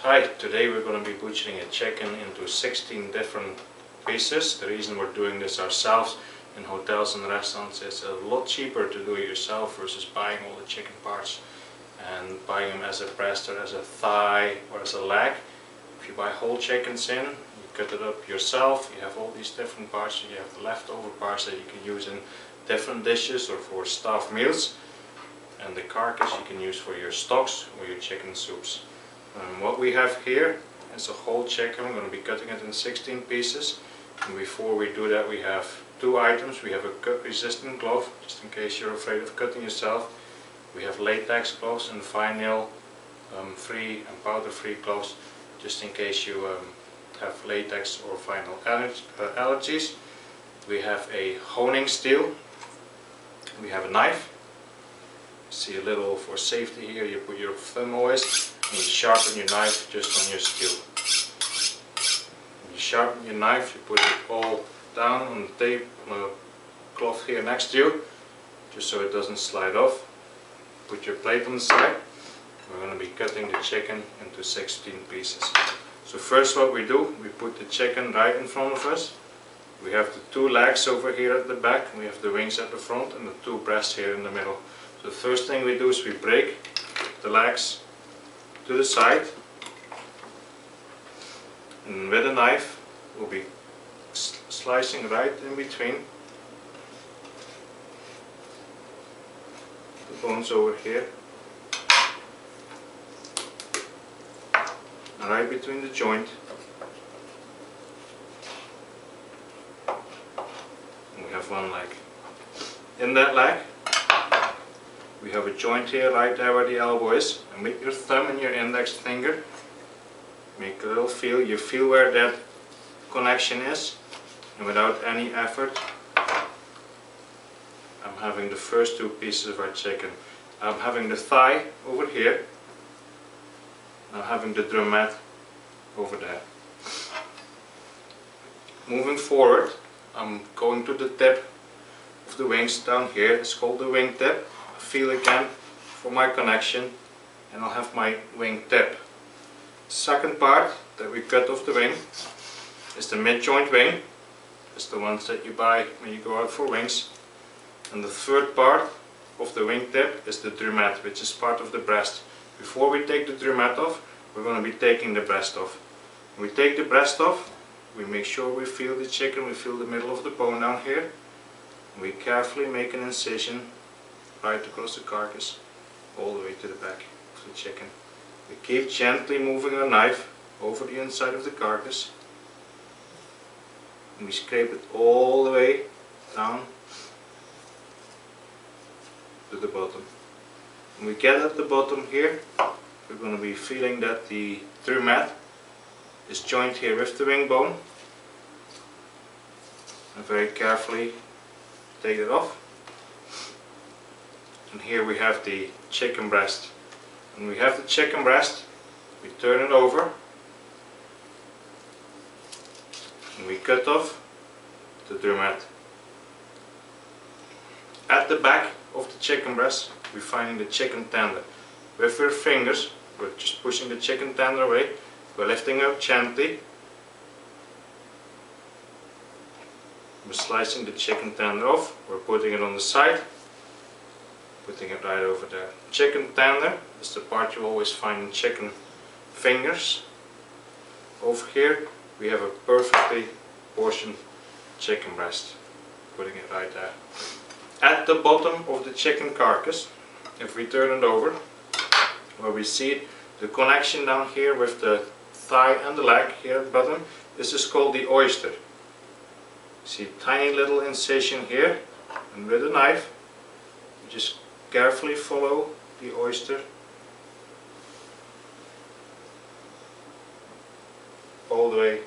Hi, today we're going to be butchering a chicken into 16 different pieces. The reason we're doing this ourselves in hotels and restaurants is a lot cheaper to do it yourself versus buying all the chicken parts and buying them as a breast or as a thigh or as a leg. If you buy whole chickens in, you cut it up yourself, you have all these different parts, and you have the leftover parts that you can use in different dishes or for staff meals, and the carcass you can use for your stocks or your chicken soups. What we have here is a whole chicken. We're going to be cutting it in 16 pieces, and before we do that we have two items. We have a cut resistant glove, just in case you're afraid of cutting yourself. We have latex gloves and fine nail free and powder free gloves, just in case you have latex or fine nail allergies. We have a honing steel. We have a knife. See a little for safety here, you put your thumb always, and you sharpen your knife just on your steel. When you sharpen your knife, you put it all down on the tape, on the cloth here next to you, just so it doesn't slide off. Put your plate on the side. We're going to be cutting the chicken into 16 pieces. So first what we do, we put the chicken right in front of us. We have the two legs over here at the back, we have the wings at the front, and the two breasts here in the middle. So the first thing we do is we break the legs to the side, and with a knife we'll be slicing right in between the bones over here, and right between the joint. And we have one leg. In that leg we have a joint here right there where the elbow is, and with your thumb and your index finger make a little feel. You feel where that connection is, and without any effort I'm having the first two pieces of our chicken. I'm having the thigh over here, I'm having the drumette over there. Moving forward, I'm going to the tip of the wings down here. It's called the wing tip. Feel again for my connection, and I'll have my wing tip. Second part that we cut off the wing is the mid joint wing. It's the ones that you buy when you go out for wings. And the third part of the wing tip is the drumette, which is part of the breast. Before we take the drumette off, we're going to be taking the breast off. When we take the breast off, we make sure we feel the chicken, we feel the middle of the bone down here. We carefully make an incision right across the carcass all the way to the back of the chicken. We keep gently moving our knife over the inside of the carcass, and we scrape it all the way down to the bottom. When we get at the bottom here, we're going to be feeling that the drumette is joined here with the wing bone, and very carefully take it off. And here we have the chicken breast. When we have the chicken breast, we turn it over and we cut off the drumette. At the back of the chicken breast, we're finding the chicken tender. With our fingers, we're just pushing the chicken tender away. We're lifting up gently. We're slicing the chicken tender off. We're putting it on the side. Putting it right over there. Chicken tender is the part you always find in chicken fingers. Over here we have a perfectly portioned chicken breast. Putting it right there. At the bottom of the chicken carcass, if we turn it over, where we see the connection down here with the thigh and the leg here at the bottom, this is called the oyster. See a tiny little incision here, and with a knife you just carefully follow the oyster all the way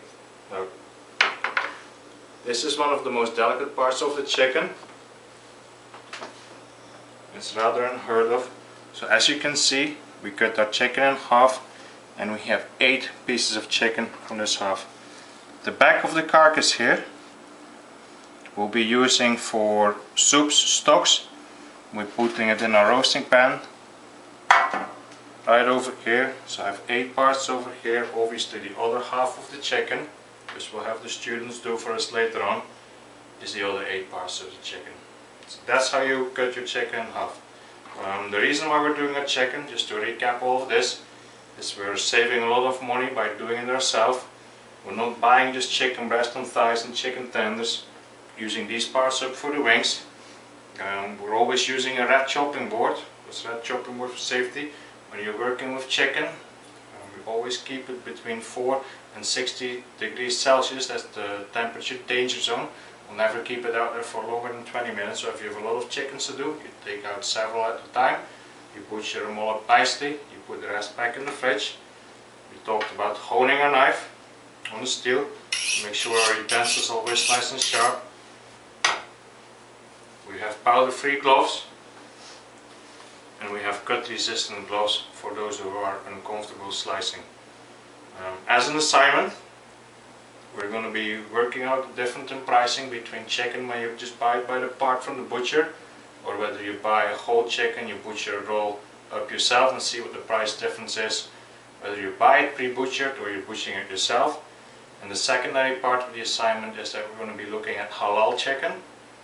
out. This is one of the most delicate parts of the chicken. It's rather unheard of. So as you can see, we cut our chicken in half, and we have 8 pieces of chicken from this half. The back of the carcass here we'll be using for soups, stocks. We're putting it in our roasting pan right over here. So I have 8 parts over here. Obviously the other half of the chicken, which we'll have the students do for us later on, is the other 8 parts of the chicken. So that's how you cut your chicken in half. The reason why we're doing a chicken, just to recap all of this, is we're saving a lot of money by doing it ourselves. We're not buying just chicken breast and thighs and chicken tenders, using these parts up for the wings. We're always using a red chopping board. It's red chopping board for safety. When you're working with chicken, we always keep it between 4 and 60 degrees Celsius. That's the temperature danger zone. We'll never keep it out there for longer than 20 minutes. So if you have a lot of chickens to do, you take out several at a time. You butcher them all up nicely. You put the rest back in the fridge. We talked about honing our knife on the steel. Make sure our utensils are always nice and sharp. We have powder-free gloves. And we have cut-resistant gloves for those who are uncomfortable slicing. As an assignment, we're going to be working out the difference in pricing between chicken when you just buy it by the part from the butcher, or whether you buy a whole chicken, you butcher it all up yourself and see what the price difference is, whether you buy it pre-butchered or you're butchering it yourself. And the secondary part of the assignment is that we're going to be looking at halal chicken.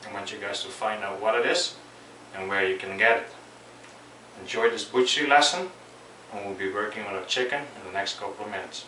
I want you guys to find out what it is and where you can get it. Enjoy this butchery lesson, and we'll be working on our chicken in the next couple of minutes.